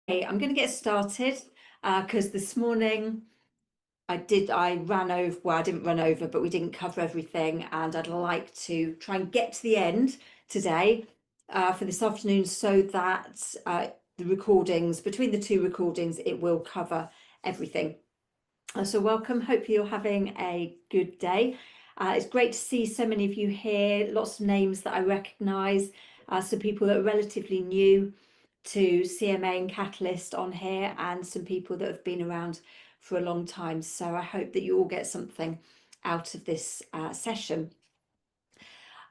I'm going to get started because this morning I didn't run over, but we didn't cover everything, and I'd like to try and get to the end today for this afternoon so that the recordings, between the two recordings, it will cover everything. So welcome, hopefully you're having a good day. It's great to see so many of you here, lots of names that I recognise, some people that are relatively new to CMA and Catalyst on here, and some people that have been around for a long time. So I hope that you all get something out of this session.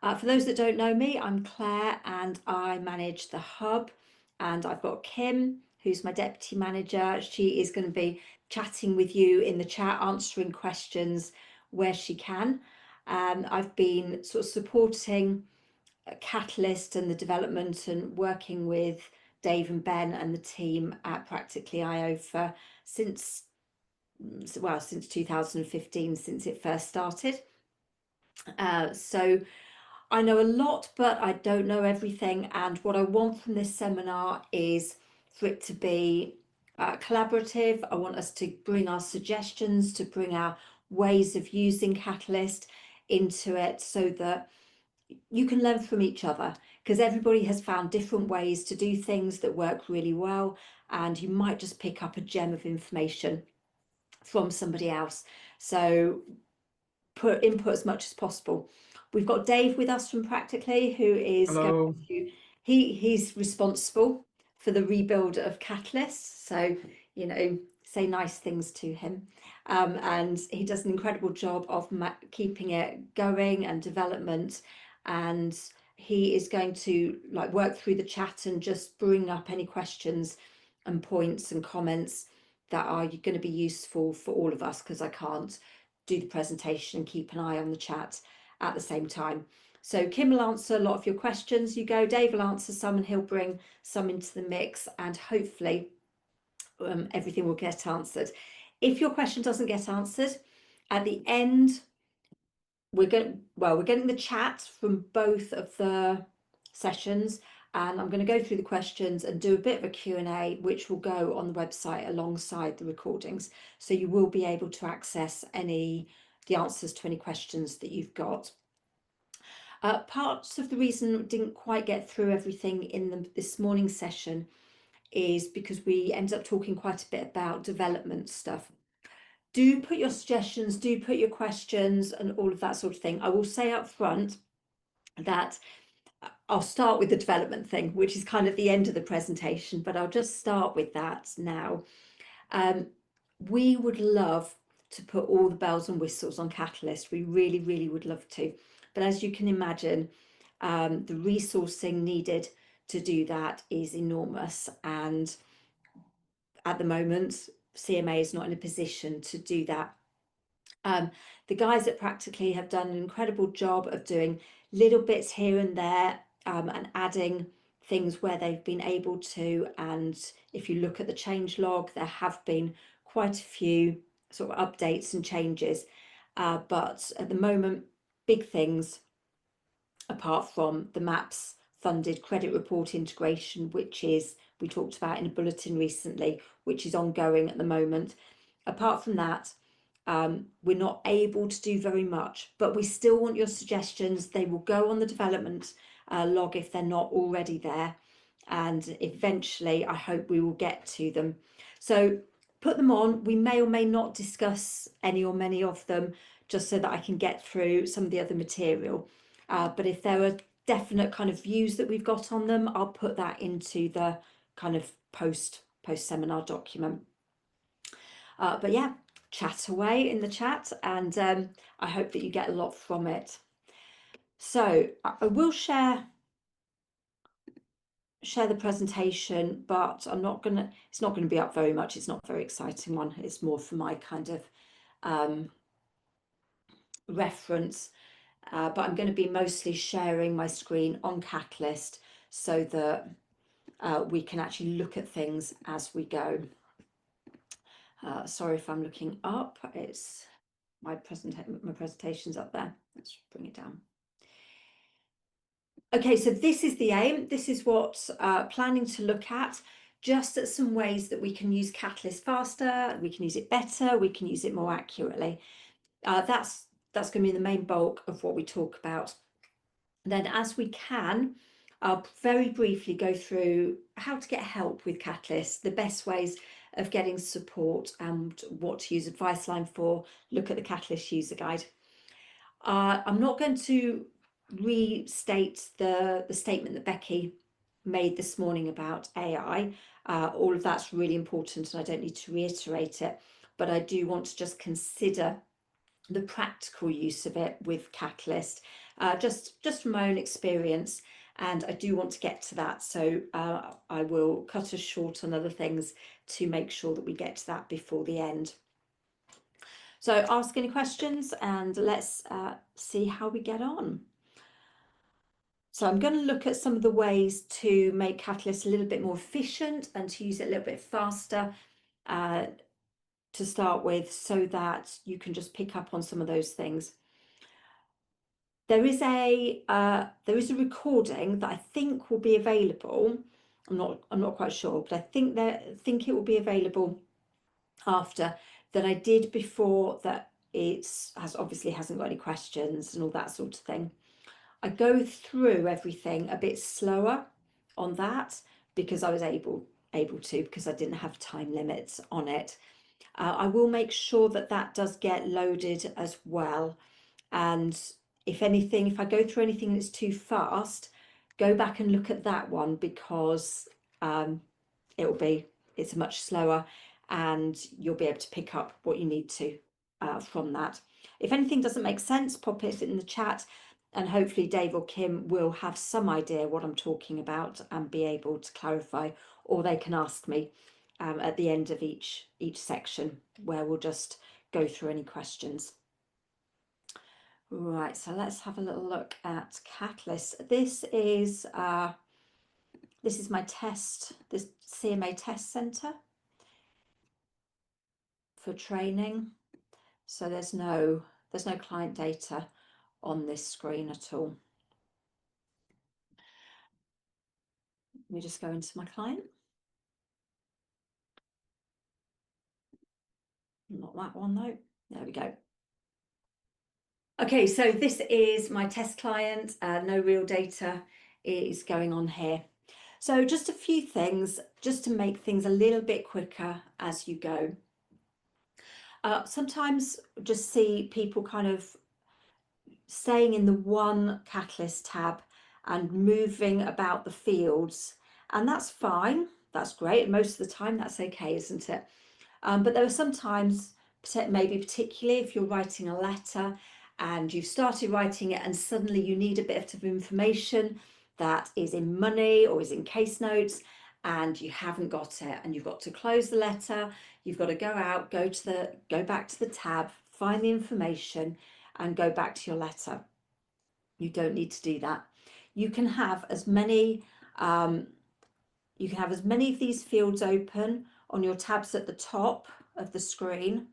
For those that don't know me, I'm Claire and I manage the hub, and I've got Kim, who's my deputy manager. She is going to be chatting with you in the chat, answering questions where she can. I've been sort of supporting Catalyst and the development and working with Dave and Ben and the team at Practically IO for since 2015, since it first started. So I know a lot, but I don't know everything. And what I want from this seminar is for it to be collaborative. I want us to bring our suggestions, to bring our ways of using Catalyst into it so that you can learn from each other, because everybody has found different ways to do things that work really well, and you might just pick up a gem of information from somebody else. So put input as much as possible. We've got Dave with us from Practically, who is Hello. going to, he's responsible for the rebuild of Catalyst. So, you know, say nice things to him. And he does an incredible job of keeping it going and development. And he is going to work through the chat and just bring up any questions and points and comments that are going to be useful for all of us, because I can't do the presentation and keep an eye on the chat at the same time. So Kim will answer a lot of your questions. You go, Dave will answer some, and he'll bring some into the mix, and hopefully everything will get answered. If your question doesn't get answered, at the end, we're getting the chat from both of the sessions, and I'm going to go through the questions and do a bit of a Q&A, which will go on the website alongside the recordings. So you will be able to access the answers to any questions that you've got. Parts of the reason we didn't quite get through everything in this morning's session is because we ended up talking quite a bit about development stuff. Do put your suggestions, do put your questions and all of that sort of thing. I will say up front that I'll start with the development thing, which is kind of the end of the presentation, but I'll just start with that now. We would love to put all the bells and whistles on Catalyst. We really, really would love to. But as you can imagine, the resourcing needed to do that is enormous. And at the moment, CMA is not in a position to do that. The guys at Practically have done an incredible job of doing little bits here and there, and adding things where they've been able to. And if you look at the change log, there have been quite a few sort of updates and changes. But at the moment, big things, apart from the MAPS funded credit report integration, which we talked about in a bulletin recently, which is ongoing at the moment. Apart from that, we're not able to do very much, but we still want your suggestions. They will go on the development log if they're not already there, and eventually I hope we will get to them. So put them on. We may or may not discuss any or many of them, just so that I can get through some of the other material. But if there are definite kind of views that we've got on them, I'll put that into the kind of post seminar document. But yeah, chat away in the chat, and I hope that you get a lot from it. So I will share the presentation, but it's not gonna be up very much. It's not a very exciting one. It's more for my kind of reference, but I'm going to be mostly sharing my screen on Catalyst so that we can actually look at things as we go. Sorry if I'm looking up. It's my presentation's up there. Let's bring it down. Okay, so this is the aim. This is what planning to look at. just at some ways that we can use Catalyst faster, we can use it better, we can use it more accurately. That's going to be the main bulk of what we talk about. Then, as we can, I'll very briefly go through how to get help with Catalyst, the best ways of getting support and what to use Advice Line for. Look at the Catalyst user guide. I'm not going to restate the statement that Becky made this morning about AI. All of that's really important and I don't need to reiterate it, but I do want to just consider the practical use of it with Catalyst, just from my own experience, and I do want to get to that, so I will cut us short on other things to make sure that we get to that before the end. So ask any questions and let's see how we get on. So I'm going to look at some of the ways to make Catalyst a little bit more efficient and to use it a little bit faster to start with, so that you can just pick up on some of those things. There is a recording that I think will be available. I'm not quite sure, but I think it will be available after, that I did before, that obviously hasn't got any questions and all that sort of thing. I go through everything a bit slower on that because I was able to, because I didn't have time limits on it. I will make sure that does get loaded as well. And if I go through anything that's too fast, go back and look at that one, because it's much slower and you'll be able to pick up what you need to from that. If anything doesn't make sense, pop it in the chat and hopefully Dave or Kim will have some idea what I'm talking about and be able to clarify, or they can ask me at the end of each section, where we'll just go through any questions. Right, so let's have a little look at Catalyst. This is my test, this CMA test center for training. So there's no client data on this screen at all. Let me just go into my client. Not that one though. There we go. Okay, so this is my test client. No real data is going on here. So just a few things, just to make things a little bit quicker as you go. Sometimes just see people kind of staying in the one Catalyst tab and moving about the fields, and that's fine, that's great. Most of the time that's okay, isn't it? But there are some times, maybe particularly if you're writing a letter and you've started writing it and suddenly you need a bit of information that is in money or is in case notes, and you haven't got it, and you've got to close the letter, you've got to go out, go back to the tab, find the information and go back to your letter. You don't need to do that. You can have as many of these fields open on your tabs at the top of the screen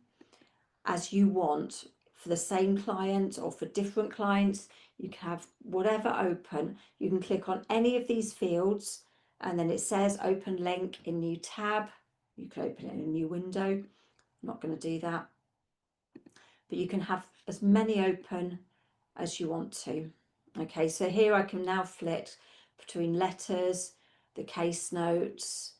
as you want, for the same client or for different clients. You can have whatever open. You can click on any of these fields and then it says open link in new tab. You can open it in a new window. I'm not going to do that, but you can have as many open as you want to. Okay, so here I can now flit between letters, the case notes,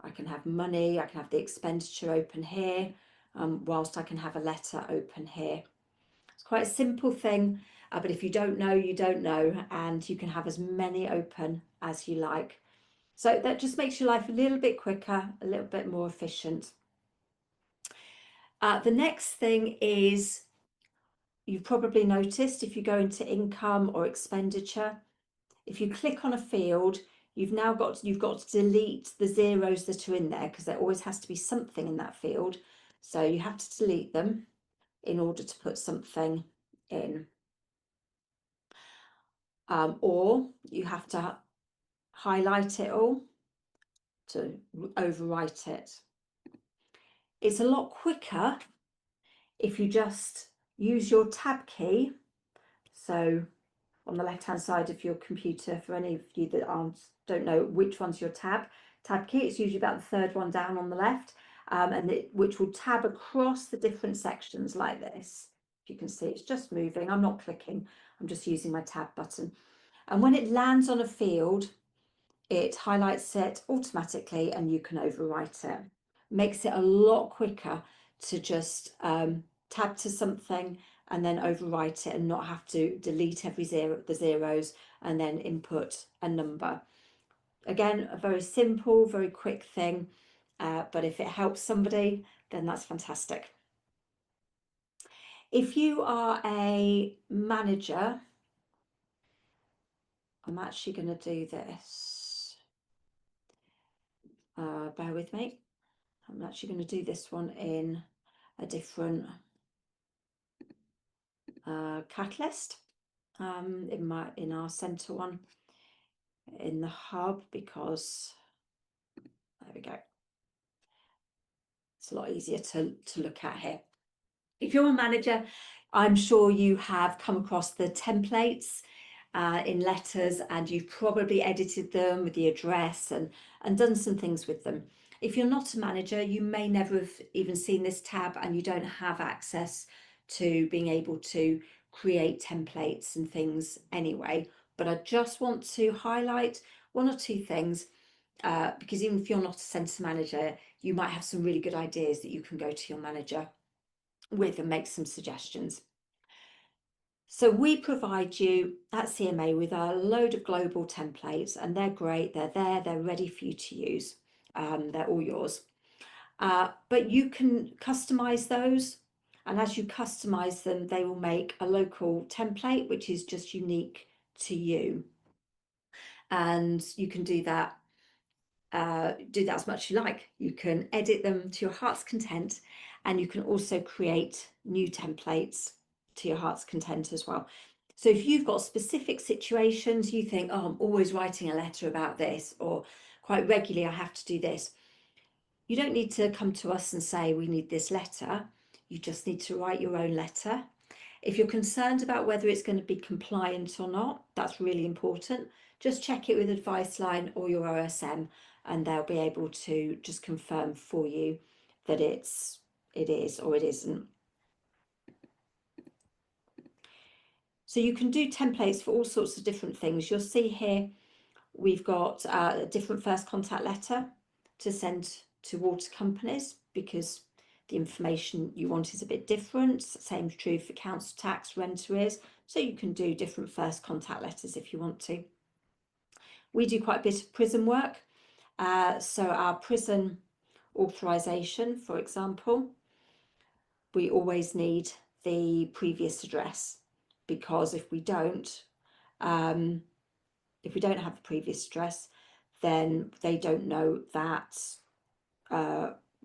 I can have money, I can have the expenditure open here, whilst I can have a letter open here. It's quite a simple thing, but if you don't know, you don't know, and you can have as many open as you like. So that just makes your life a little bit quicker, a little bit more efficient. The next thing is, you've probably noticed, if you go into income or expenditure, if you click on a field, you've got to delete the zeros that are in there, because there always has to be something in that field. So you have to delete them in order to put something in. Or you have to highlight it all to overwrite it. It's a lot quicker if you just use your tab key. So on the left hand side of your computer. For any of you that don't know which one's your tab key, it's usually about the third one down on the left, which will tab across the different sections like this. If you can see, it's just moving. I'm not clicking, I'm just using my tab button. And when it lands on a field, it highlights it automatically and you can overwrite it. Makes it a lot quicker to just tab to something and then overwrite it and not have to delete the zeros and then input a number. Again, a very simple, very quick thing, but if it helps somebody, then that's fantastic. If you are a manager, I'm actually going to do this. Bear with me. I'm actually going to do this one in a different catalyst, in our center one in the hub, because there we go. It's a lot easier to look at here. If you're a manager, I'm sure you have come across the templates in letters, and you've probably edited them with the address and done some things with them. If you're not a manager, you may never have even seen this tab, and you don't have access to being able to create templates and things anyway. But I just want to highlight one or two things, because even if you're not a centre manager, you might have some really good ideas that you can go to your manager with and make some suggestions. So we provide you at CMA with a load of global templates, and they're great. They're there, they're ready for you to use. They're all yours. But you can customize those. And as you customize them, they will make a local template, which is just unique to you. And you can do that as much as you like. You can edit them to your heart's content, and you can also create new templates to your heart's content as well. So if you've got specific situations, you think, oh, I'm always writing a letter about this, or quite regularly I have to do this, you don't need to come to us and say we need this letter. You just need to write your own letter. If you're concerned about whether it's going to be compliant or not, that's really important. Just check it with Advice Line or your OSM, and they'll be able to just confirm for you that it is or it isn't. So you can do templates for all sorts of different things. You'll see here we've got a different first contact letter to send to water companies, because the information you want is a bit different. Same true for council tax, rent arrears. So you can do different first contact letters if you want to. We do quite a bit of prison work. So our prison authorisation, for example, we always need the previous address, because if we don't have the previous address, then they don't know that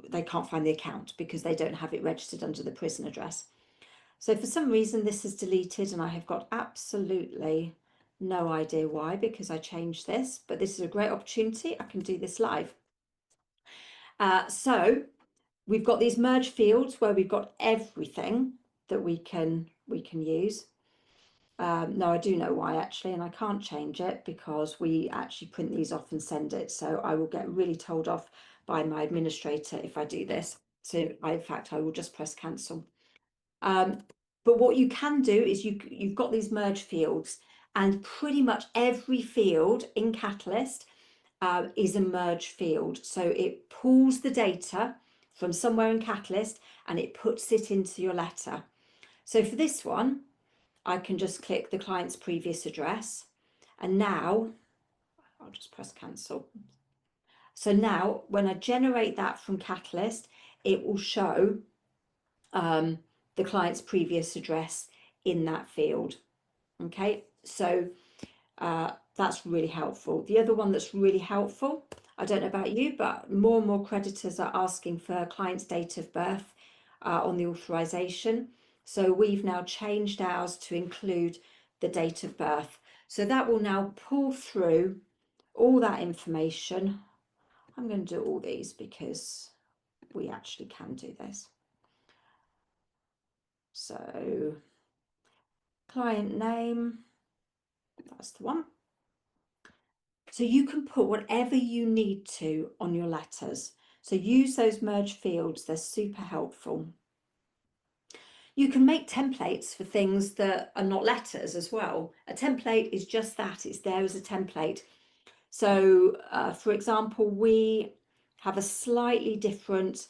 they can't find the account, because they don't have it registered under the prison address. So for some reason this is deleted, and I have got absolutely no idea why, because I changed this, but this is a great opportunity. I can do this live. So we've got these merge fields where we've got everything that we can use. No, I do know why actually, and I can't change it because we actually print these off and send it. So I will get really told off by my administrator if I do this. So in fact, I will just press cancel. But what you can do is you've got these merge fields, and pretty much every field in Catalyst is a merge field. So it pulls the data from somewhere in Catalyst and it puts it into your letter. So for this one, I can just click the client's previous address, and now I'll just press cancel. So now when I generate that from Catalyst, it will show the client's previous address in that field. Okay, so that's really helpful. The other one that's really helpful, I don't know about you, but more and more creditors are asking for client's date of birth on the authorization. So we've now changed ours to include the date of birth. So that will now pull through all that information. I'm going to do all these because we actually can do this. So client name, That's the one. So you can put whatever you need to on your letters. So use those merge fields, they're super helpful. You can make templates for things that are not letters as well. A template is just that, it's there as a template. So for example, we have a slightly different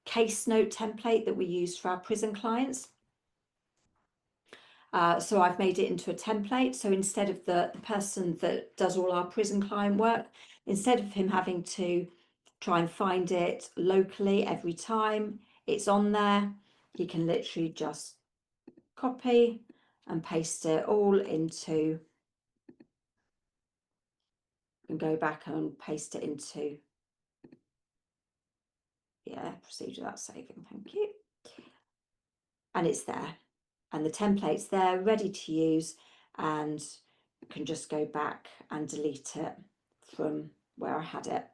case note template that we use for our prison clients. So I've made it into a template. So instead of the person that does all our prison client work, instead of him having to try and find it locally every time it's on there, he can literally just copy and paste it all into, and go back and paste it into, yeah, proceed without saving, thank you. And it's there, and the template's there ready to use, and can just go back and delete it from where I had it.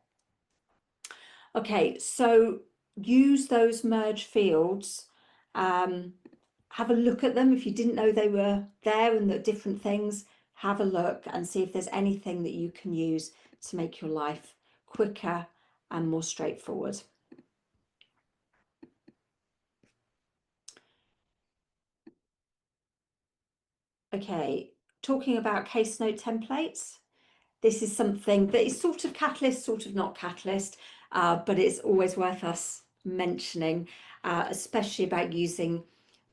Okay, so use those merge fields. Have a look at them. If you didn't know they were there and the different things, have a look and see if there's anything that you can use to make your life quicker and more straightforward. Okay, talking about case note templates, this is something that is sort of Catalyst, sort of not Catalyst, but it's always worth us mentioning, especially about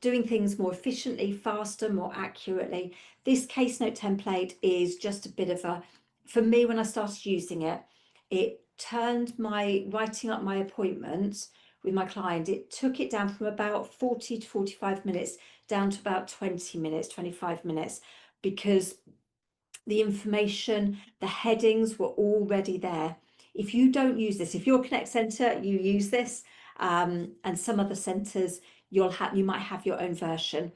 doing things more efficiently, faster, more accurately. This case note template is just a bit of a, for me, when I started using it, it turned my writing up my appointments with my client, it took it down from about 40 to 45 minutes down to about 20 minutes, 25 minutes, because the information, the headings were already there. If you don't use this, if your Connect Centre, you use this, and some other centres, you might have your own version.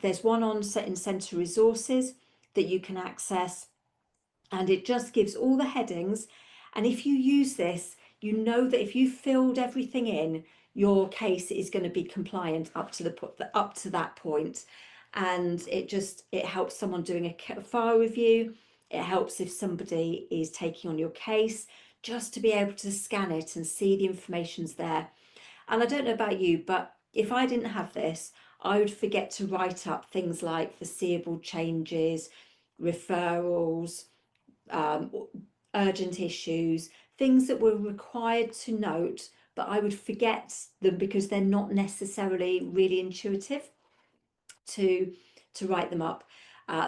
There's one on in Centre Resources that you can access, and it just gives all the headings. And if you use this, you know that if you filled everything in, your case is going to be compliant up to that point. And it helps someone doing a file review. It helps if somebody is taking on your case, just to be able to scan it and see the information's there. And I don't know about you, but if I didn't have this, I would forget to write up things like foreseeable changes, referrals, urgent issues, things that were required to note, but I would forget them because they're not necessarily really intuitive to write them up.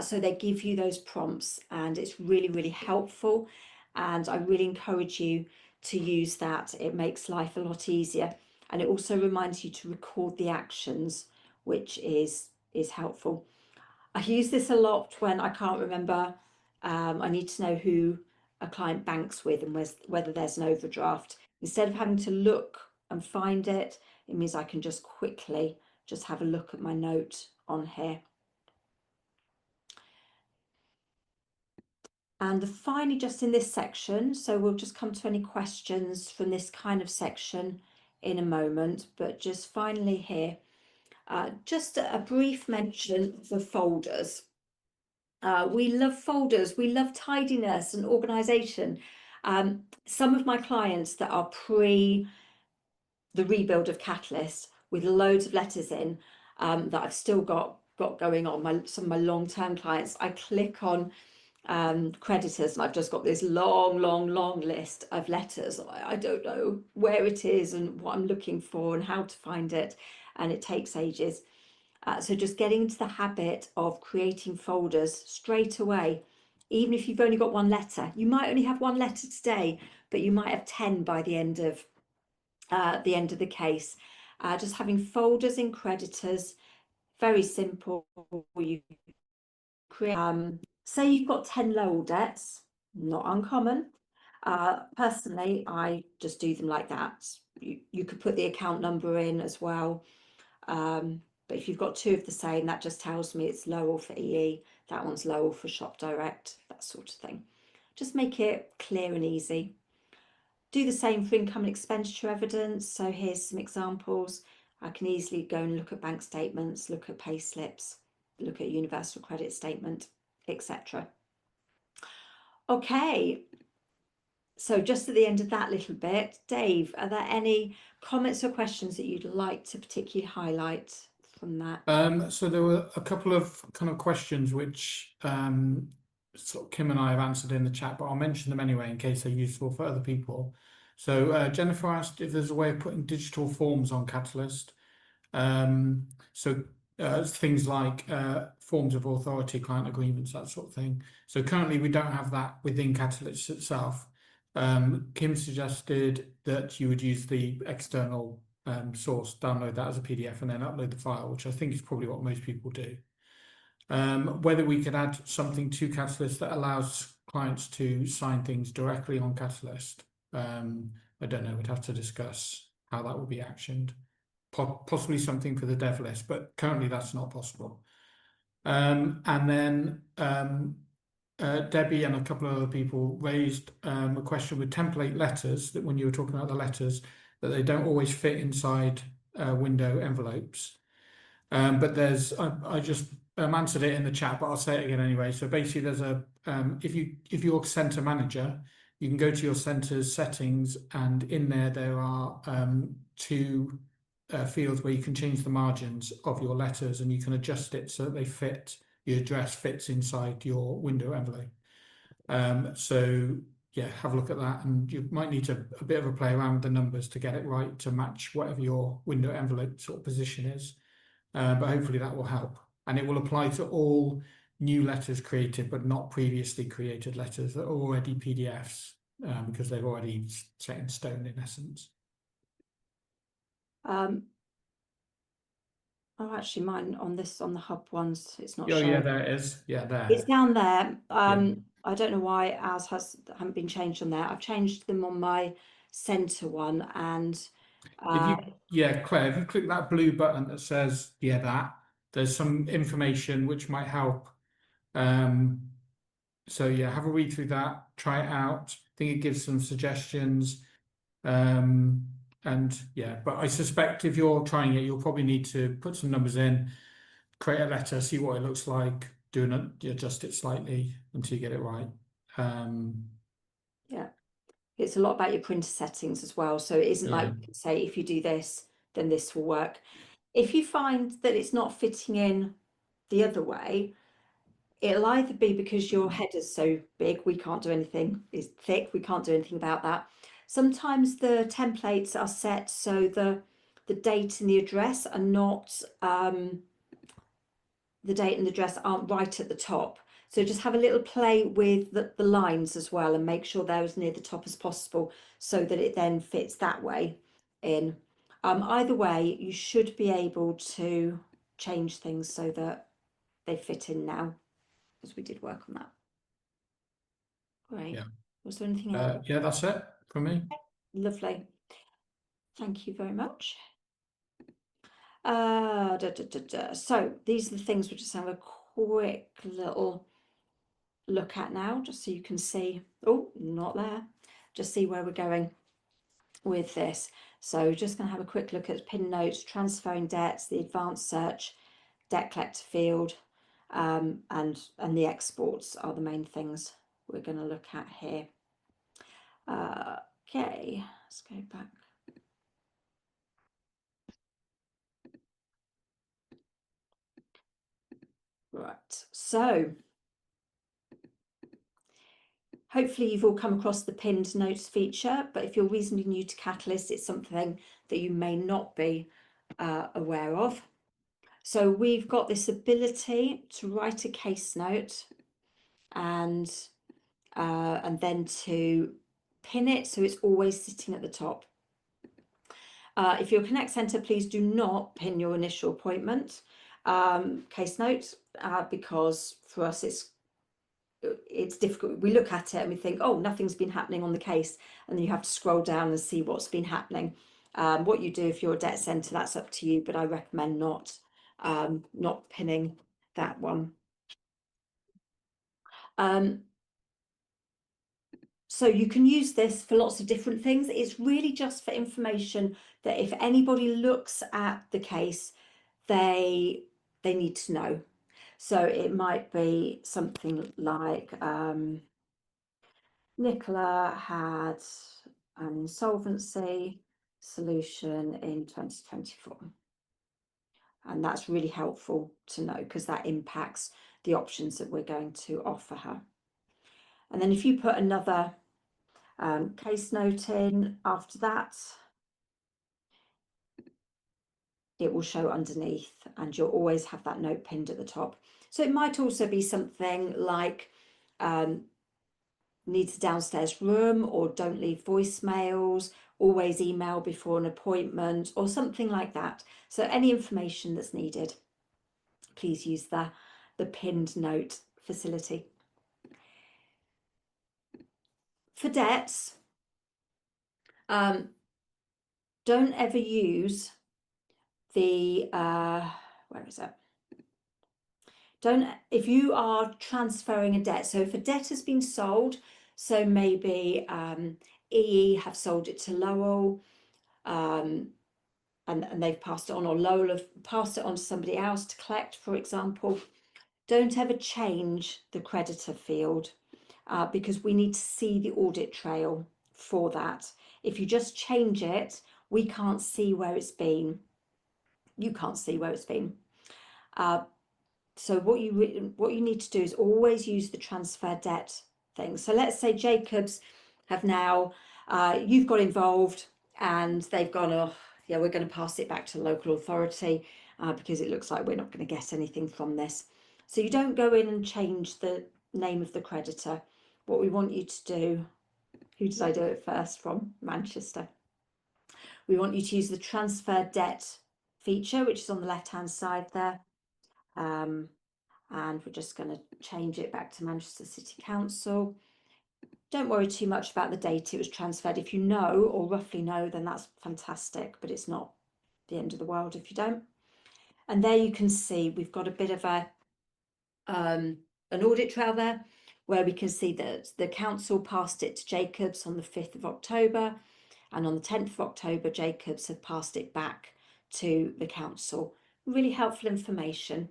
So they give you those prompts, and it's really, really helpful. And I really encourage you to use that. It makes life a lot easier. And it also reminds you to record the actions, which is helpful. I use this a lot when I can't remember. I need to know who a client banks with and whether there's an overdraft. Instead of having to look and find it, it means I can just quickly just have a look at my note on here. And finally, just in this section, so we'll just come to any questions from this kind of section in a moment, but just finally here, just a brief mention for folders. We love folders, we love tidiness and organisation. Some of my clients that are pre the rebuild of Catalyst with loads of letters in, that I've still got going on, some of my long-term clients, I click on creditors and I've just got this long list of letters. I don't know where it is and what I'm looking for and how to find it, and it takes ages. So just getting into the habit of creating folders straight away, even if you've only got one letter. You might only have one letter today, but you might have 10 by the end of the case. Just having folders in creditors, very simple. You create, say you've got 10 Lowell debts, not uncommon. Personally, I just do them like that. You could put the account number in as well. But if you've got two of the same, that just tells me it's Lowell for EE, that one's Lowell for Shop Direct, that sort of thing. Just make it clear and easy. Do the same for income and expenditure evidence. So here's some examples. I can easily go and look at bank statements, look at pay slips, look at universal credit statement, etc. Okay, so just at the end of that little bit, Dave, are there any comments or questions that you'd like to particularly highlight from that? So there were a couple of kind of questions which sort of Kim and I have answered in the chat, but I'll mention them anyway in case they're useful for other people. So Jennifer asked if there's a way of putting digital forms on Catalyst. So things like forms of authority, client agreements, that sort of thing. So currently we don't have that within Catalyst itself. Kim suggested that you would use the external source, download that as a PDF and then upload the file, which I think is probably what most people do. Whether we could add something to Catalyst that allows clients to sign things directly on Catalyst, I don't know, we'd have to discuss how that would be actioned. Possibly something for the dev list, but currently that's not possible. And then Debbie and a couple of other people raised a question with template letters, that when you were talking about the letters, that they don't always fit inside window envelopes. But I just answered it in the chat, but I'll say it again anyway. So basically there's if you're center manager, you can go to your center's settings, and in there are two fields where you can change the margins of your letters, and you can adjust it so that they fit, your address fits inside your window envelope. So yeah, have a look at that, and you might need a bit of a play around with the numbers to get it right to match whatever your window envelope sort of position is. But hopefully that will help, and it will apply to all new letters created but not previously created letters that are already PDFs, because they're already set in stone in essence. Oh, actually, mine on the hub ones, it's not Oh showing. yeah, there it is. Yeah, there. It's down there. Yeah. I don't know why ours haven't been changed on there. I've changed them on my center one, and Claire, if you click that blue button that says there's some information which might help. So yeah, have a read through that, try it out. I think it gives some suggestions. And yeah, but I suspect if you're trying it, you'll probably need to put some numbers in, create a letter, see what it looks like, adjust it slightly until you get it right. yeah, it's a lot about your printer settings as well. So it isn't like you can say, if you do this, then this will work. If you find that it's not fitting in the other way, it'll either be because your header's so big, we can't do anything, is thick, we can't do anything about that. Sometimes the templates are set so the date and the address are not, the date and the address aren't right at the top. So just have a little play with the lines as well, and make sure they're as near the top as possible so that it then fits that way in. Either way, you should be able to change things so that they fit in now, because we did work on that. Great. Yeah. Was there anything else? Yeah, that's it from me. Lovely. Thank you very much. So these are the things we'll just have a quick little look at now, just so you can see. Oh, not there. Just see where we're going with this. So just going to have a quick look at pin notes, transferring debts, the advanced search, debt collector field, and the exports are the main things we're going to look at here. Okay, let's go back. Right, so hopefully you've all come across the pinned notes feature, but if you're reasonably new to Catalyst, it's something that you may not be aware of. So we've got this ability to write a case note and then to pin it so it's always sitting at the top. If you're Connect Centre, please do not pin your initial appointment case note, because for us it's difficult. We look at it and we think, oh, nothing's been happening on the case, and then you have to scroll down and see what's been happening. What you do if you're a debt centre, that's up to you, but I recommend not pinning that one. So you can use this for lots of different things. It's really just for information that if anybody looks at the case, they need to know. So it might be something like Nicola had an insolvency solution in 2024. And that's really helpful to know because that impacts the options that we're going to offer her. And then if you put another case note in after that, it will show underneath, and you'll always have that note pinned at the top. So it might also be something like needs a downstairs room, or don't leave voicemails, always email before an appointment, or something like that. So any information that's needed, please use the pinned note facility. For debts, don't ever use the where is it? If you are transferring a debt, so if a debt has been sold, so maybe EE have sold it to Lowell, and they've passed it on, or Lowell have passed it on to somebody else to collect, for example, don't ever change the creditor field because we need to see the audit trail for that. If you just change it, we can't see where it's been. You can't see where it's been. So what you need to do is always use the transfer debt thing. So let's say Jacobs have now, you've got involved and they've gone, oh, yeah, we're going to pass it back to the local authority because it looks like we're not going to get anything from this. So you don't go in and change the name of the creditor. What we want you to do, who did I do it first from? Manchester. We want you to use the transfer debt feature, which is on the left-hand side there. And we're just going to change it back to Manchester City Council. Don't worry too much about the date it was transferred. If you know or roughly know, then that's fantastic, but it's not the end of the world if you don't. And there you can see we've got a bit of an audit trail there where we can see that the council passed it to Jacobs on the 5th of October, and on the 10th of October, Jacobs have passed it back to the council. Really helpful information.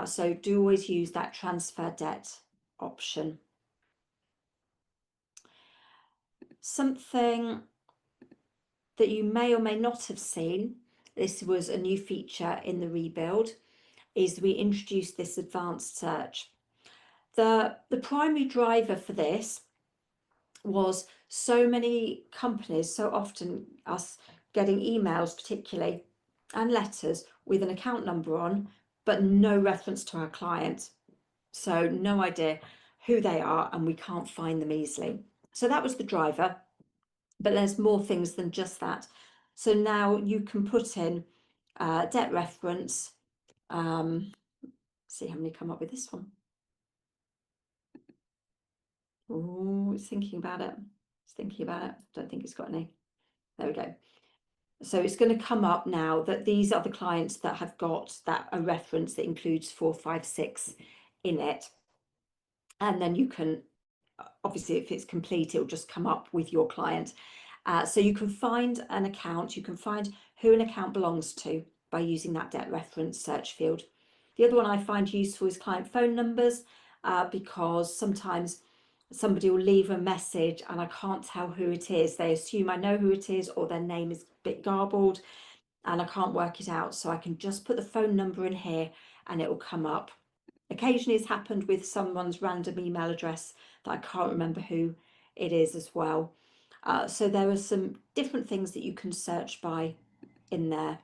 So do always use that transfer debt option. Something that you may or may not have seen, this was a new feature in the rebuild, is we introduced this advanced search. The primary driver for this was so many companies, so often us getting emails particularly and letters with an account number on, but no reference to our client. So no idea who they are and we can't find them easily. So that was the driver, but there's more things than just that. So now you can put in debt reference. See how many come up with this one. Oh, it's thinking about it. It's thinking about it. Don't think it's got any. There we go. So it's going to come up now that these are the clients that have got that a reference that includes 456 in it. And then you can, obviously, if it's complete, it'll just come up with your client. So you can find an account, you can find who an account belongs to by using that debt reference search field. The other one I find useful is client phone numbers because sometimes somebody will leave a message and I can't tell who it is. They assume I know who it is, or their name is a bit garbled and I can't work it out. So I can just put the phone number in here and it will come up. Occasionally it's happened with someone's random email address that I can't remember who it is as well. So there are some different things that you can search by in there.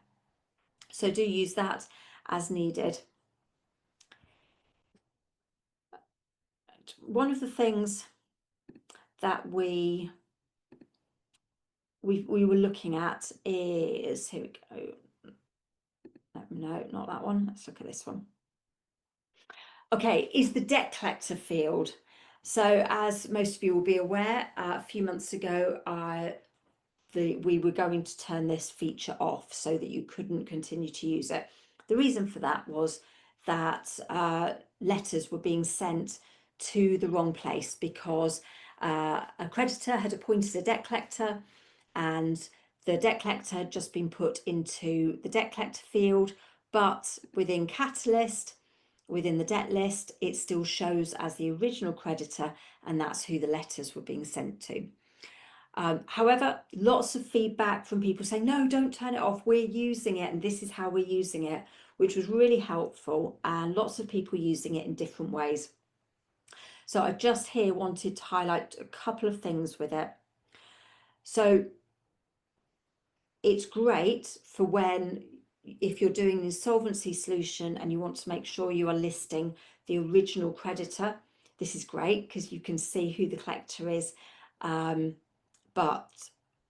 So do use that as needed. One of the things that we were looking at is, here we go. No, not that one. Let's look at this one. Okay, is the debt collector field. So as most of you will be aware, a few months ago, we were going to turn this feature off so that you couldn't continue to use it. The reason for that was that letters were being sent to the wrong place because a creditor had appointed a debt collector and the debt collector had just been put into the debt collector field, but within Catalyst, within the debt list, it still shows as the original creditor, and that's who the letters were being sent to. However, lots of feedback from people saying, no, don't turn it off, we're using it and this is how we're using it, which was really helpful, and lots of people using it in different ways. So I just here wanted to highlight a couple of things with it. So it's great for when, if you're doing an insolvency solution and you want to make sure you are listing the original creditor, this is great because you can see who the collector is. But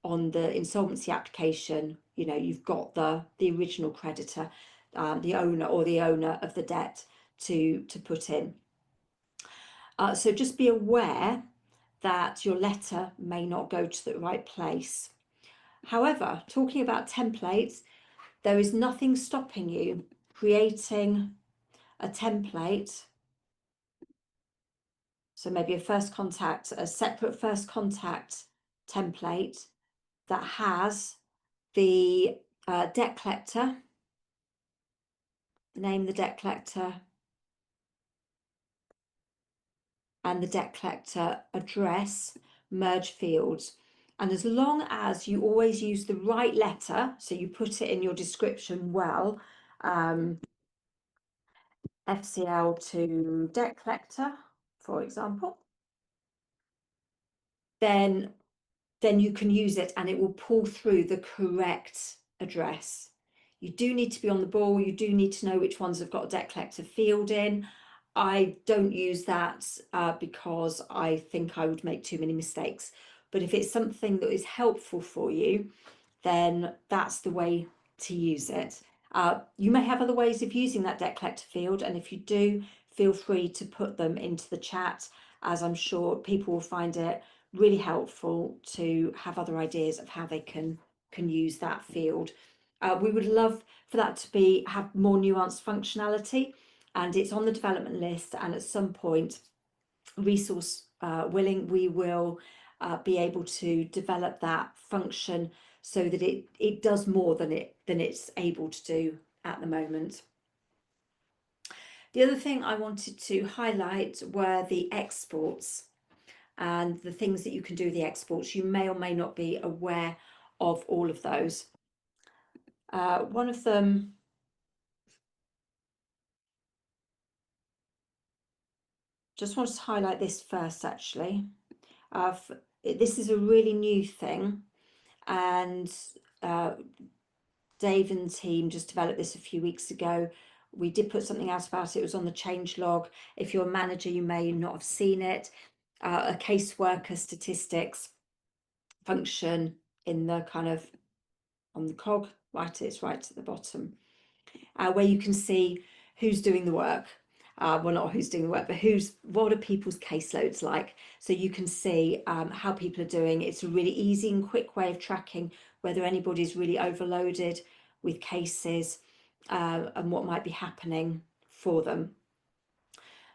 on the insolvency application, you've got the original creditor, the owner or the owner of the debt to put in. So just be aware that your letter may not go to the right place. However, talking about templates, there is nothing stopping you creating a template. So maybe a separate first contact template that has the debt collector, name the debt collector, and the debt collector address, merge fields. And as long as you always use the right letter, so you put it in your description well, FCL to debt collector, for example, then you can use it and it will pull through the correct address. You do need to be on the ball. You do need to know which ones have got a debt collector field in. I don't use that because I think I would make too many mistakes. But if it's something that is helpful for you, then that's the way to use it. You may have other ways of using that debt collector field, and if you do, feel free to put them into the chat, as I'm sure people will find it really helpful to have other ideas of how they can use that field. We would love for that to have more nuanced functionality, and it's on the development list, and at some point, resource willing, we will be able to develop that function so that it does more than it's able to do at the moment. The other thing I wanted to highlight were the exports and the things that you can do with the exports. You may or may not be aware of all of those. One of them, just wanted to highlight this first actually. This is a really new thing, and Dave and the team just developed this a few weeks ago. We did put something out about it. It was on the change log. If you're a manager, you may not have seen it. A caseworker statistics function in the kind of on the cog, it's right at the bottom, where you can see who's doing the work. Well, not who's doing the work, but what are people's caseloads like? So you can see how people are doing. It's a really easy and quick way of tracking whether anybody's really overloaded with cases and what might be happening for them.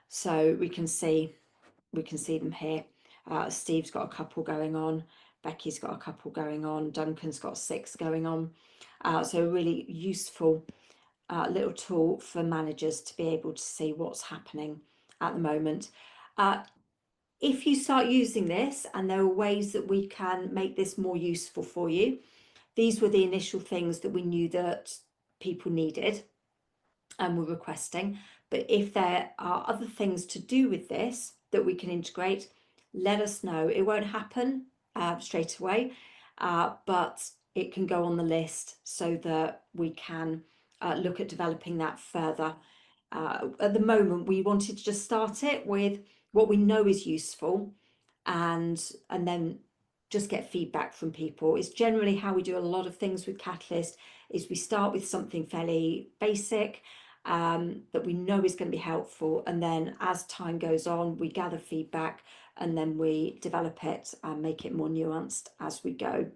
So we can see them here. Steve's got a couple going on. Becky's got a couple going on. Duncan's got 6 going on. So a really useful little tool for managers to be able to see what's happening at the moment. If you start using this, and there are ways that we can make this more useful for you, these were the initial things that we knew that people needed and were requesting. But if there are other things to do with this that we can integrate, let us know. It won't happen straight away, but it can go on the list so that we can look at developing that further. At the moment, we wanted to just start it with what we know is useful, and then just get feedback from people. It's generally how we do a lot of things with Catalyst, is we start with something fairly basic that we know is going to be helpful, and then as time goes on, we gather feedback and then we develop it and make it more nuanced as we go.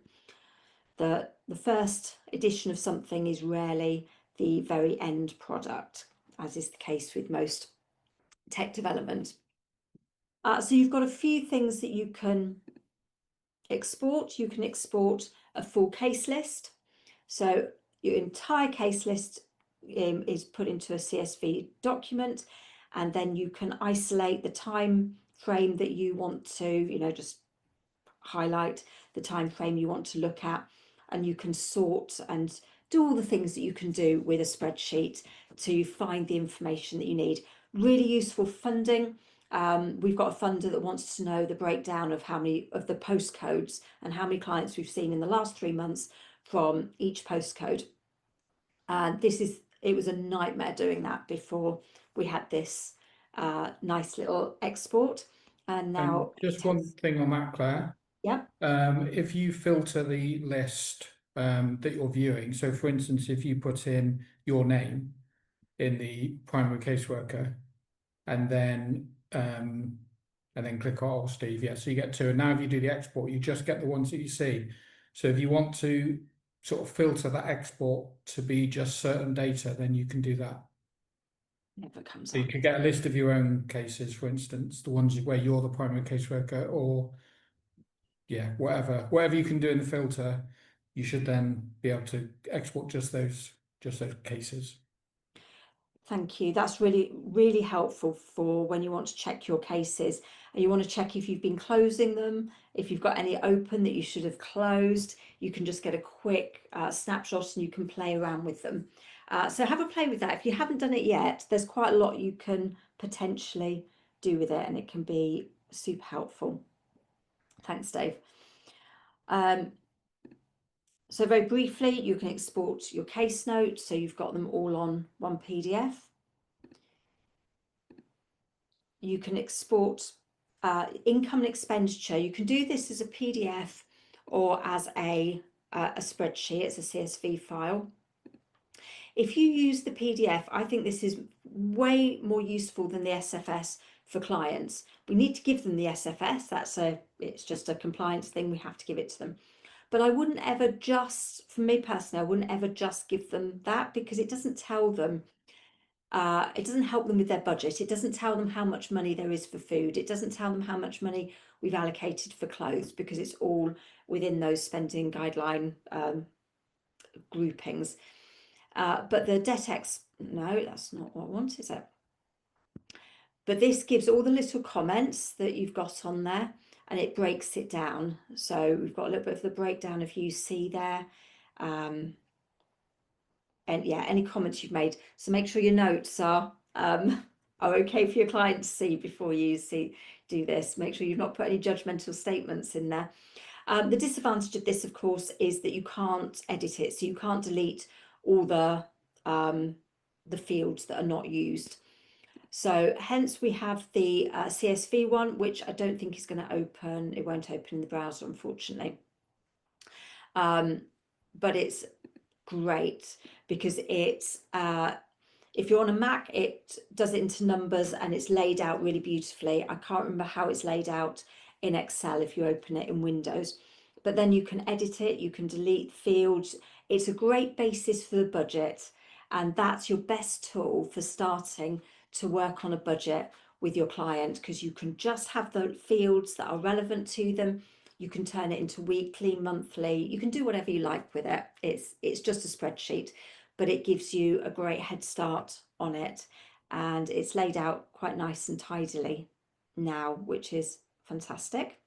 The first edition of something is rarely the very end product, as is the case with most tech development. So you've got a few things that you can export. You can export a full case list. So your entire case list is put into a CSV document, and then you can isolate the time frame that you want to, just highlight the time frame you want to look at, and you can sort and do all the things that you can do with a spreadsheet to find the information that you need. Really useful funding. We've got a funder that wants to know the breakdown of how many of the postcodes and how many clients we've seen in the last 3 months from each postcode. And it was a nightmare doing that before we had this nice little export. And now just one thing on that, Claire. Yeah. If you filter the list that you're viewing, so for instance, if you put in your name in the primary caseworker and then click oh Steve, yeah, so you get two. And now if you do the export, you just get the ones that you see. So if you want to sort of filter that export to be just certain data, then you can do that. Never comes So you up. could get a list of your own cases, for instance, the ones where you're the primary caseworker, or yeah, whatever you can do in the filter, you should then be able to export just those cases. Thank you. That's really, really helpful for when you want to check your cases. And you want to check if you've been closing them, if you've got any open that you should have closed. You can just get a quick snapshot and you can play around with them. So have a play with that. If you haven't done it yet, there's quite a lot you can potentially do with it, and it can be super helpful. Thanks, Dave. So very briefly, you can export your case notes, so you've got them all on one PDF. You can export income and expenditure. You can do this as a PDF or as a spreadsheet. It's a CSV file. If you use the PDF, I think this is way more useful than the SFS for clients. We need to give them the SFS. It's just a compliance thing. We have to give it to them. But I wouldn't ever just, for me personally, I wouldn't ever just give them that, because it doesn't tell them, it doesn't help them with their budget. It doesn't tell them how much money there is for food. It doesn't tell them how much money we've allocated for clothes, because it's all within those spending guideline groupings. But the no, that's not what I want, is it? But this gives all the little comments that you've got on there, and it breaks it down. So we've got a little bit of the breakdown of UC there. And yeah, any comments you've made. So make sure your notes are okay for your client to see before you do this. Make sure you've not put any judgmental statements in there. The disadvantage of this, of course, is that you can't edit it. So you can't delete all the fields that are not used. So hence we have the CSV one, which I don't think is going to open. It won't open in the browser, unfortunately. But it's great because it's if you're on a Mac, it does it into numbers and it's laid out really beautifully. I can't remember how it's laid out in Excel if you open it in Windows, but then you can edit it, you can delete fields. It's a great basis for the budget, and that's your best tool for starting to work on a budget with your client, because you can just have the fields that are relevant to them. You can turn it into weekly, monthly. You can do whatever you like with it. It's just a spreadsheet, but it gives you a great head start on it, and it's laid out quite nice and tidily now, which is fantastic.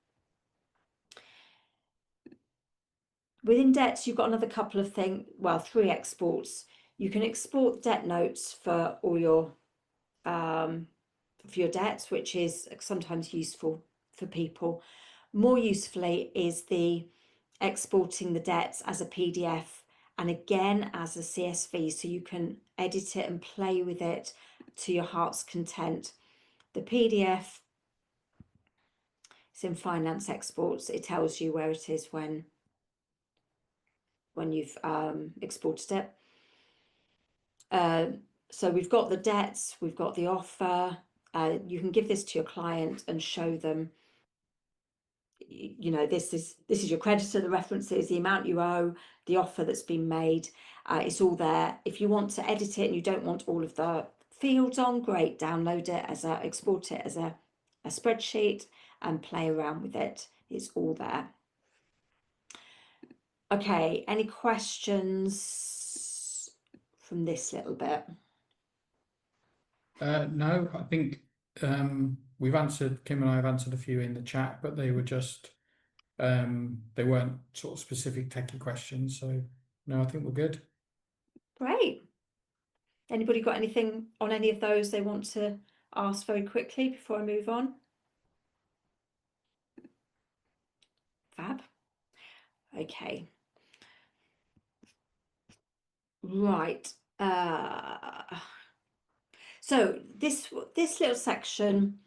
Within debts, you've got another couple of things, well, 3 exports. You can export debt notes for all your debts, which is sometimes useful for people. More usefully is the exporting the debts as a PDF, and again as a CSV, so you can edit it and play with it to your heart's content. The PDF is in finance exports. It tells you where it is when you've exported it. So we've got the debts, we've got the offer. You can give this to your client and show them, this is your creditor, the references, the amount you owe, the offer that's been made. It's all there. If you want to edit it and you don't want all of the fields on, great, download it export it as a spreadsheet and play around with it. It's all there. Okay, any questions from this little bit? No, I think we've answered, Kim and I have answered a few in the chat, but they were just they weren't sort of specific techie questions. So no, I think we're good. Great. Anybody got anything on any of those they want to ask very quickly before I move on? Fab. Okay. Right. So this little section,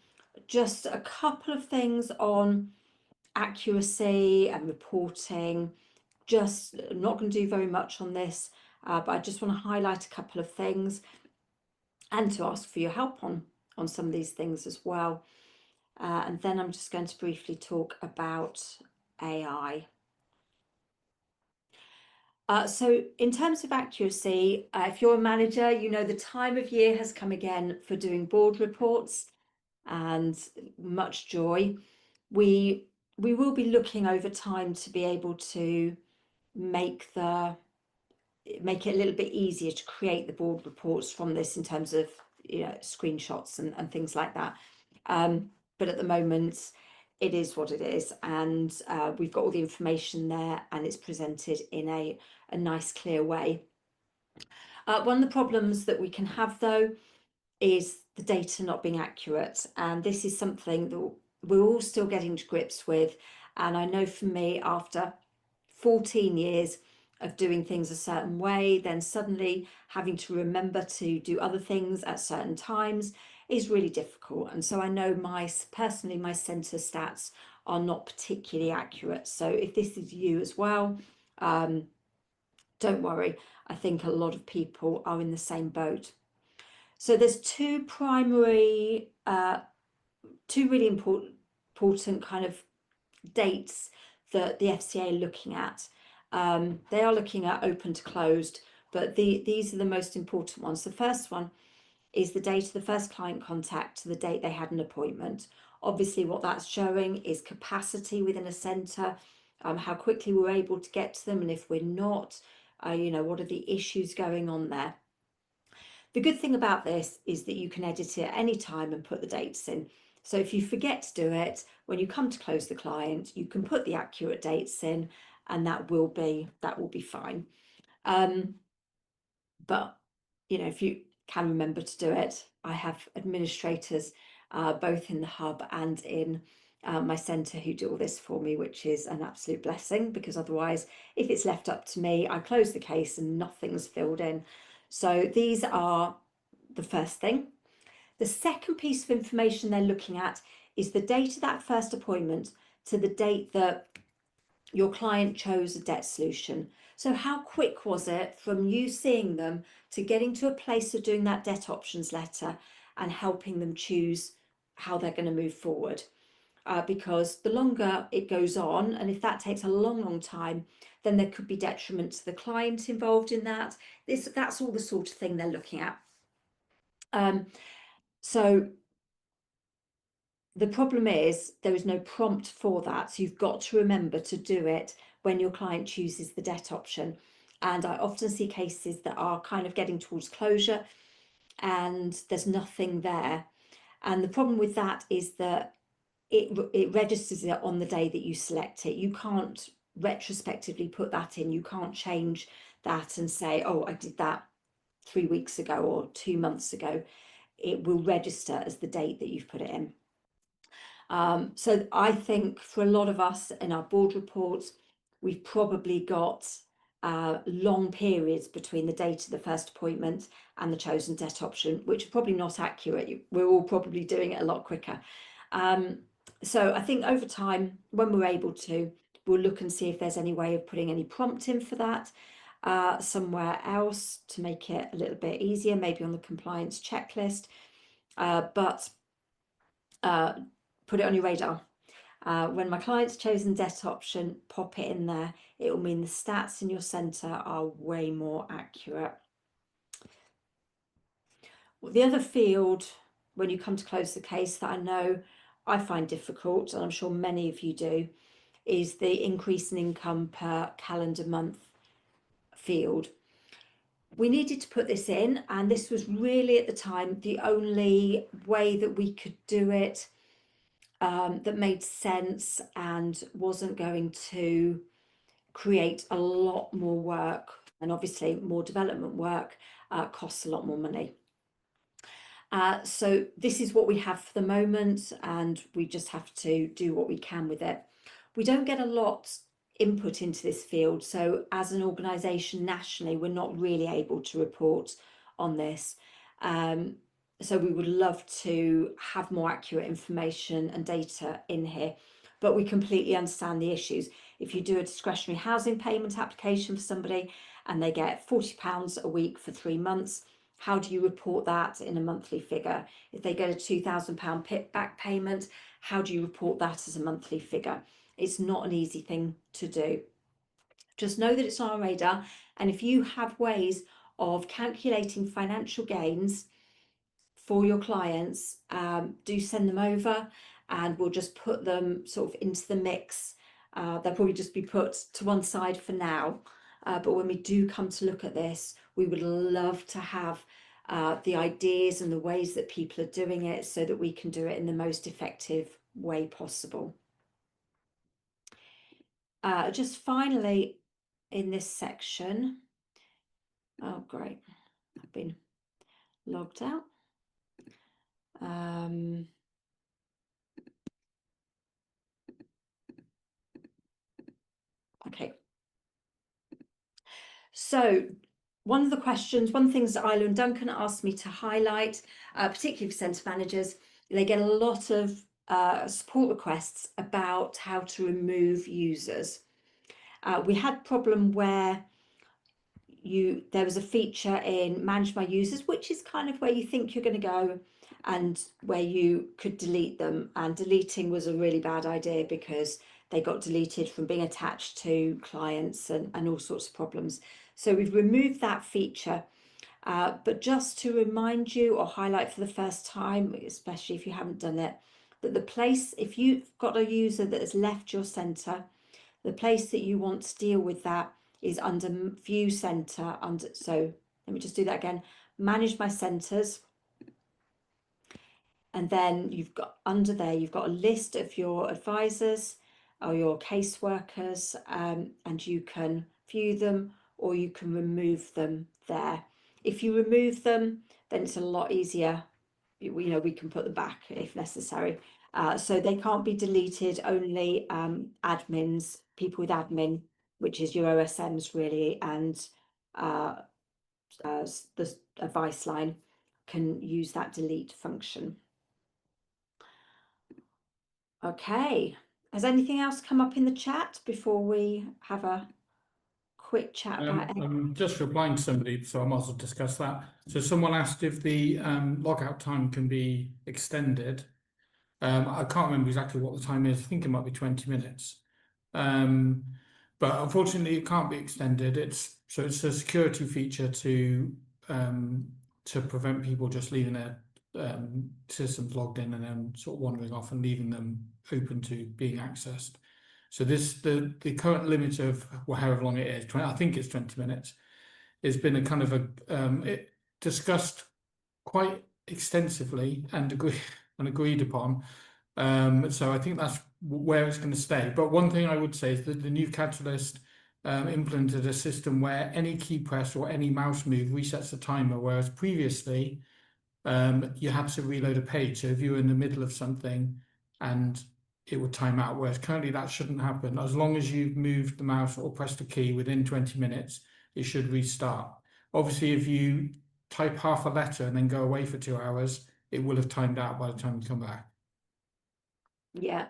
just a couple of things on accuracy and reporting. Just not going to do very much on this, but I just want to highlight a couple of things and to ask for your help on some of these things as well. And then I'm just going to briefly talk about AI. So in terms of accuracy, if you're a manager, you know the time of year has come again for doing board reports, and much joy. We will be looking over time to be able to make it a little bit easier to create the board reports from this in terms of screenshots and things like that. But at the moment, it is what it is, and we've got all the information there, and it's presented in a nice, clear way. One of the problems that we can have, though, is the data not being accurate, and this is something that we're all still getting to grips with. And I know for me, after 14 years of doing things a certain way, then suddenly having to remember to do other things at certain times is really difficult. And so I know personally my centre stats are not particularly accurate. So if this is you as well, don't worry. I think a lot of people are in the same boat. So there's two really important kind of dates that the FCA are looking at. They are looking at open to closed, but these are the most important ones. The first one is the date of the first client contact to the date they had an appointment. Obviously, what that's showing is capacity within a centre, how quickly we're able to get to them, and if we're not, what are the issues going on there. The good thing about this is that you can edit it at any time and put the dates in. So if you forget to do it, when you come to close the client, you can put the accurate dates in, and that will be fine. But if you can remember to do it, I have administrators both in the hub and in my centre who do all this for me, which is an absolute blessing, because otherwise, if it's left up to me, I close the case and nothing's filled in. So these are the first thing. The second piece of information they're looking at is the date of that first appointment to the date that your client chose a debt solution. So how quick was it from you seeing them to getting to a place of doing that debt options letter and helping them choose how they're going to move forward? Because the longer it goes on, and if that takes a long time, then there could be detriment to the client involved in that. That's all the sort of thing they're looking at. So the problem is there is no prompt for that. So you've got to remember to do it when your client chooses the debt option. And I often see cases that are kind of getting towards closure and there's nothing there. And the problem with that is that it registers it on the day that you select it. You can't retrospectively put that in. You can't change that and say, oh, I did that 3 weeks ago or 2 months ago. It will register as the date that you've put it in. So I think for a lot of us in our board reports, we've probably got long periods between the date of the first appointment and the chosen debt option, which are probably not accurate. We're all probably doing it a lot quicker. So I think over time, when we're able to, we'll look and see if there's any way of putting any prompt in for that somewhere else to make it a little bit easier, maybe on the compliance checklist. But put it on your radar. When my client's chosen debt option, pop it in there. It will mean the stats in your centre are way more accurate. The other field, when you come to close the case, that I know I find difficult, and I'm sure many of you do, is the increase in income per calendar month field. we needed to put this in, and this was really at the time the only way that we could do it, that made sense and wasn't going to create a lot more work, and obviously more development work costs a lot more money. So this is what we have for the moment, and we just have to do what we can with it. We don't get a lot input into this field, so as an organisation nationally, we're not really able to report on this. So we would love to have more accurate information and data in here, but we completely understand the issues. If you do a discretionary housing payment application for somebody and they get £40 a week for 3 months, how do you report that in a monthly figure? If they get a £2,000 PIP back payment, how do you report that as a monthly figure? It's not an easy thing to do. Just know that it's on our radar, and if you have ways of calculating financial gains for your clients, do send them over, and we'll just put them sort of into the mix. They'll probably just be put to one side for now, but when we do come to look at this, we would love to have the ideas and the ways that people are doing it so that we can do it in the most effective way possible. Just finally in this section, oh great, I've been logged out. Okay. So one of the questions, one of the things that Isla and Duncan asked me to highlight, particularly for centre managers, they get a lot of support requests about how to remove users. We had a problem where there was a feature in manage my users, which is kind of where you think you're going to go and where you could delete them, and deleting was a really bad idea because they got deleted from being attached to clients and all sorts of problems. So we've removed that feature, but just to remind you or highlight for the first time, especially if you haven't done it, that the place, if you've got a user that has left your centre, the place that you want to deal with that is under view center. So let me just do that again. Manage my centers. And then you've got under there, you've got a list of your advisors or your caseworkers, and you can view them or you can remove them there. If you remove them, then it's a lot easier. We can put them back if necessary. So they can't be deleted, only admins, people with admin, which is your OSMs really, and the advice line can use that delete function. Okay, has anything else come up in the chat before we have a quick chat about it? I'm just replying to somebody, so I might as well discuss that. So someone asked if the logout time can be extended. I can't remember exactly what the time is. I think it might be 20 minutes. But unfortunately, it can't be extended. It's a security feature to prevent people just leaving their systems logged in and then sort of wandering off and leaving them open to being accessed. So the current limit of however long it is, I think it's 20 minutes, has been a kind of it discussed quite extensively and agreed upon. So I think that's where it's going to stay. But one thing I would say is that the new Catalyst implemented a system where any key press or any mouse move resets the timer, whereas previously you had to reload a page. So if you were in the middle of something and it would time out, whereas currently that shouldn't happen. As long as you've moved the mouse or pressed a key within 20 minutes, it should restart. Obviously, if you type half a letter and then go away for 2 hours, it will have timed out by the time you come back. Yeah,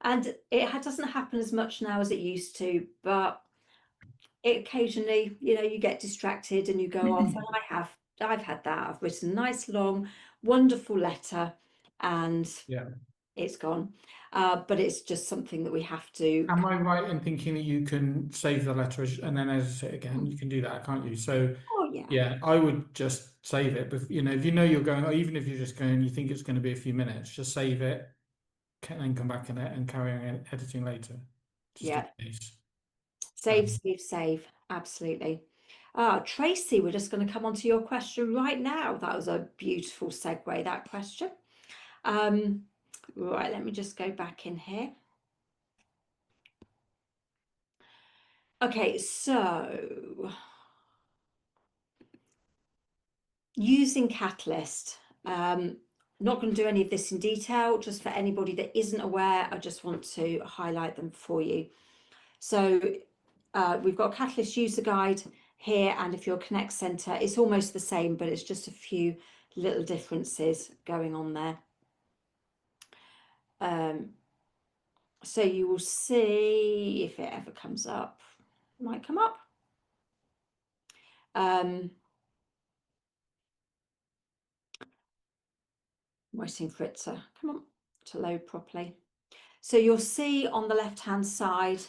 and it doesn't happen as much now as it used to, but it occasionally, you get distracted and you go off, and I've had that. I've written a nice long wonderful letter and Yeah. it's gone, but it's just something that we have to. Am I right in thinking that you can save the letter and then edit it again? You can do that, can't you? So Oh yeah. yeah, I would just save it. But if you know you're going, or even if you're just going, you think it's going to be a few minutes, just save it, then come back and carry on editing later. Just in Yeah. case. Save, absolutely. Tracy, we're just going to come on to your question right now. That was a beautiful segue, that question. Right, let me just go back in here. Okay, so using Catalyst. Not going to do any of this in detail, just for anybody that isn't aware, I just want to highlight them for you. So we've got a Catalyst user guide here, and if you're Connect Center, it's almost the same, but it's just a few little differences going on there. So you will see if it ever comes up, it might come up. Waiting for it to come on to load properly. So you'll see on the left hand side,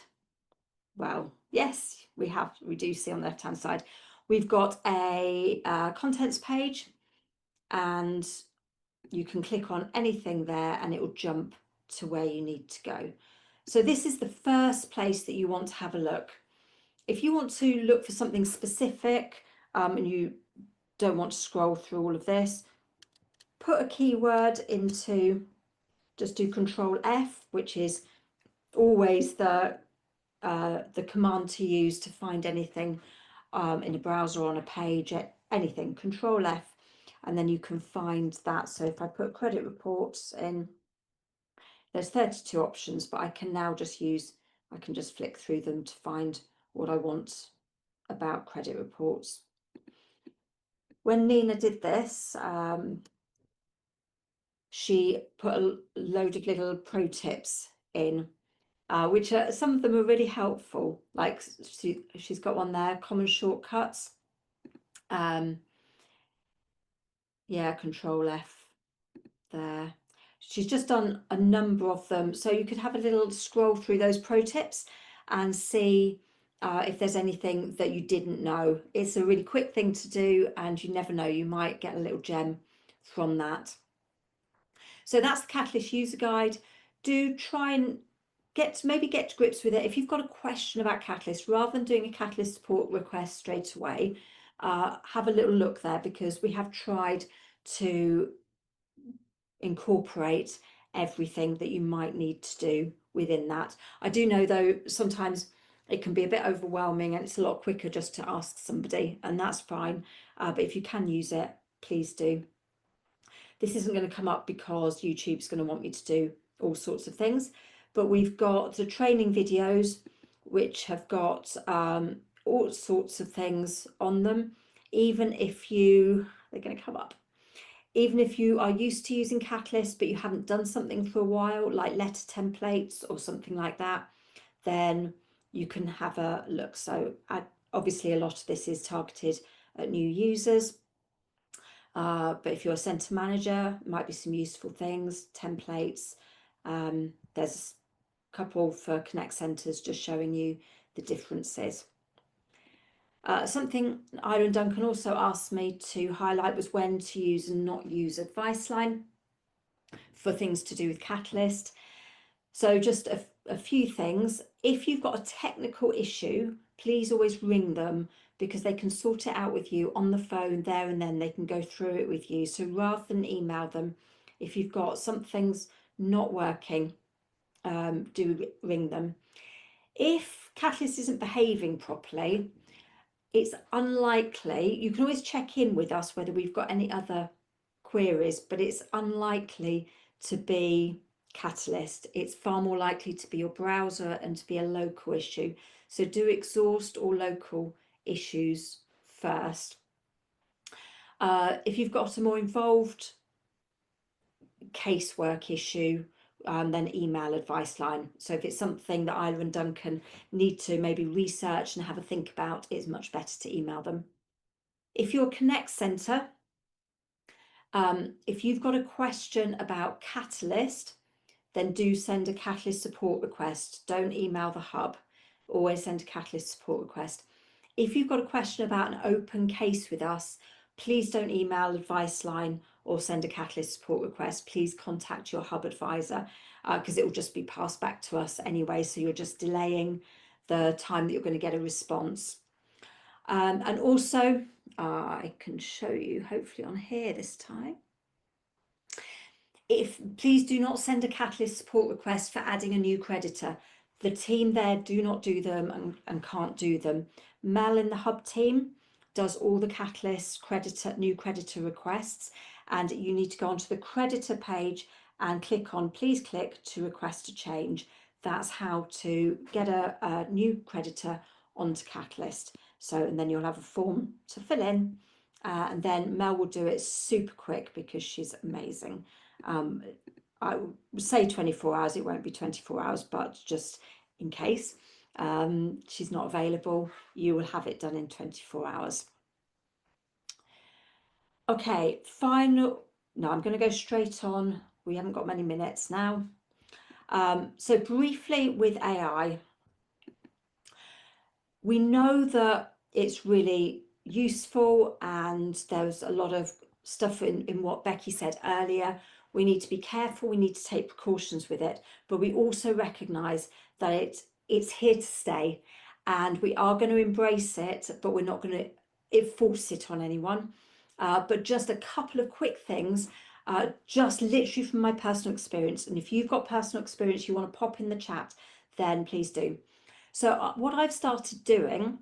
well, yes, we do see on the left hand side, we've got a contents page, and you can click on anything there and it will jump to where you need to go. So this is the first place that you want to have a look. If you want to look for something specific and you don't want to scroll through all of this, put a keyword into, just do Control F, which is always the command to use to find anything in a browser or on a page, anything, Control F, and then you can find that. So if I put credit reports in, there's 32 options, but I can now just I can just flick through them to find what I want about credit reports. When Nina did this, she put a load of little pro tips in, which some of them are really helpful. Like she's got one there, common shortcuts. Yeah, Control F there. She's just done a number of them, so you could have a little scroll through those pro tips and see if there's anything that you didn't know. It's a really quick thing to do, and you never know, you might get a little gem from that. So that's the Catalyst user guide. Do try and maybe get to grips with it. If you've got a question about Catalyst, rather than doing a Catalyst support request straight away, have a little look there, because we have tried to incorporate everything that you might need to do within that. I do know though sometimes it can be a bit overwhelming, and it's a lot quicker just to ask somebody, and that's fine. But if you can use it, please do. This isn't going to come up because YouTube's going to want me to do all sorts of things, but we've got the training videos which have got all sorts of things on them. Even if they're going to come up. Even if you are used to using Catalyst, but you haven't done something for a while, like letter templates or something like that, then you can have a look. So obviously a lot of this is targeted at new users. But if you're a centre manager, it might be some useful things, templates. There's a couple for Connect Centres just showing you the differences. Something Ira Duncan also asked me to highlight was when to use and not use advice line for things to do with Catalyst. So just a few things. If you've got a technical issue, please always ring them, because they can sort it out with you on the phone there and then. They can go through it with you. So rather than email them, if you've got something's not working, do ring them. If Catalyst isn't behaving properly, it's unlikely, you can always check in with us whether we've got any other queries, but it's unlikely to be Catalyst. It's far more likely to be your browser and to be a local issue. So do exhaust all local issues first. If you've got a more involved casework issue, then email advice line. So if it's something that Isla and Duncan need to maybe research and have a think about, it's much better to email them. If you're Connect Center, if you've got a question about Catalyst, then do send a Catalyst support request. Don't email the hub. Always send a Catalyst support request. If you've got a question about an open case with us, please don't email advice line or send a Catalyst support request. Please contact your hub advisor, because it will just be passed back to us anyway. So you're just delaying the time that you're going to get a response. And also, I can show you hopefully on here this time. Please do not send a Catalyst support request for adding a new creditor. The team there do not do them and can't do them. Mel in the hub team does all the Catalyst new creditor requests, and you need to go onto the creditor page and click on please click to request a change. That's how to get a new creditor onto Catalyst. So, and then you'll have a form to fill in, and then Mel will do it super quick because she's amazing. I would say 24 hours, it won't be 24 hours, but just in case she's not available, you will have it done in 24 hours. Okay, final. No, I'm going to go straight on. We haven't got many minutes now. So briefly with AI, we know that it's really useful, and there's a lot of stuff in what Becky said earlier. We need to be careful, we need to take precautions with it, but we also recognise that it's here to stay, and we are going to embrace it, but we're not going to force it on anyone. But just a couple of quick things, just literally from my personal experience, and if you've got personal experience you want to pop in the chat, then please do. So what I've started doing,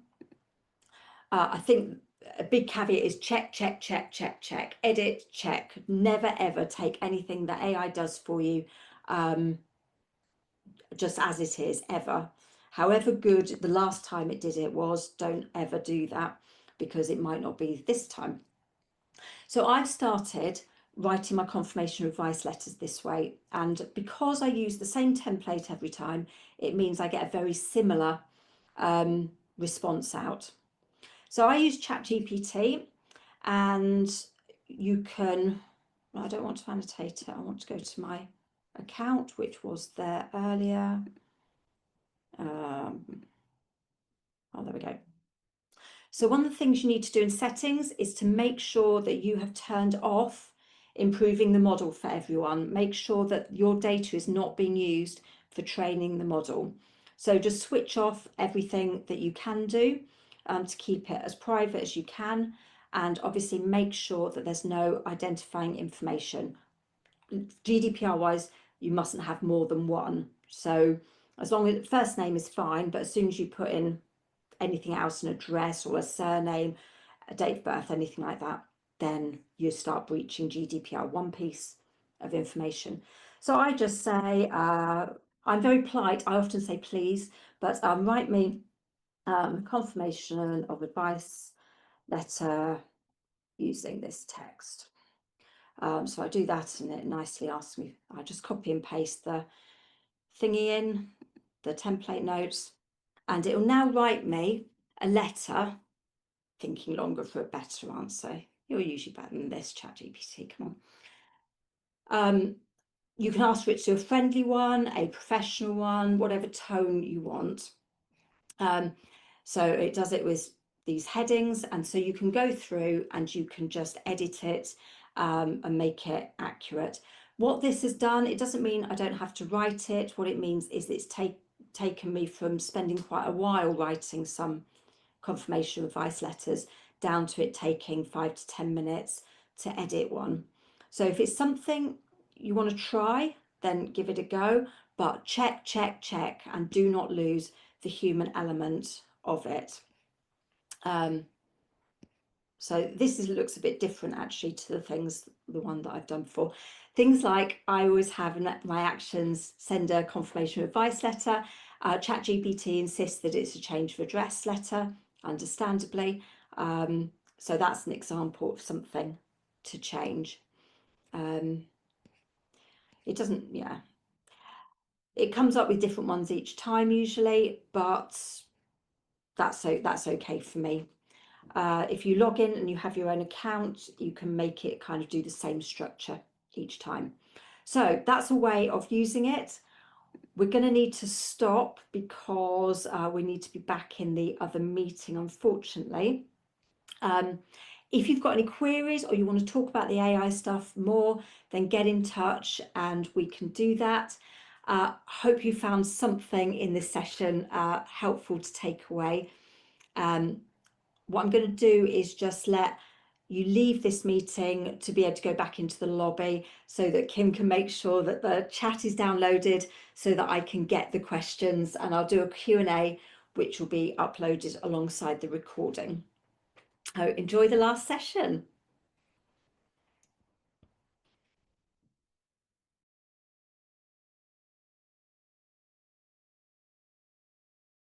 I think a big caveat is check, check, check, check, check, edit, check. Never ever take anything that AI does for you just as it is, ever. However good the last time it did it was, don't ever do that, because it might not be this time. So I've started writing my confirmation advice letters this way, and because I use the same template every time, it means I get a very similar response out. So I use ChatGPT, and you can, I don't want to annotate it, I want to go to my account, which was there earlier. Oh, there we go. So one of the things you need to do in settings is to make sure that you have turned off improving the model for everyone. Make sure that your data is not being used for training the model. So just switch off everything that you can do to keep it as private as you can, and obviously make sure that there's no identifying information. GDPR wise, you mustn't have more than one. So as long as first name is fine, but as soon as you put in anything else, an address or a surname, a date of birth, anything like that, then you start breaching GDPR, one piece of information. So I just say, I'm very polite, I often say please, but write me confirmation of advice letter using this text. So I do that, and it nicely asks me, I just copy and paste the thingy in, the template notes, and it will now write me a letter, thinking longer for a better answer. You're usually better than this, ChatGPT, come on. You can ask for it to a friendly one, a professional one, whatever tone you want. So it does it with these headings, and so you can go through and you can just edit it and make it accurate. What this has done, it doesn't mean I don't have to write it. What it means is it's taken me from spending quite a while writing some confirmation advice letters down to it taking 5 to 10 minutes to edit one. So if it's something you want to try, then give it a go, but check, check, check, and do not lose the human element of it. So this looks a bit different actually to the one that I've done before. Things like, I always have in my actions, send a confirmation advice letter. ChatGPT insists that it's a change of address letter, understandably. So that's an example of something to change. It doesn't, yeah. It comes up with different ones each time usually, but that's okay for me. If you log in and you have your own account, you can make it kind of do the same structure each time. So that's a way of using it. We're going to need to stop because we need to be back in the other meeting, unfortunately. If you've got any queries or you want to talk about the AI stuff more, then get in touch and we can do that. Hope you found something in this session helpful to take away. what I'm going to do is just let you leave this meeting to be able to go back into the lobby so that Kim can make sure that the chat is downloaded so that I can get the questions, and I'll do a Q&A which will be uploaded alongside the recording. So enjoy the last session.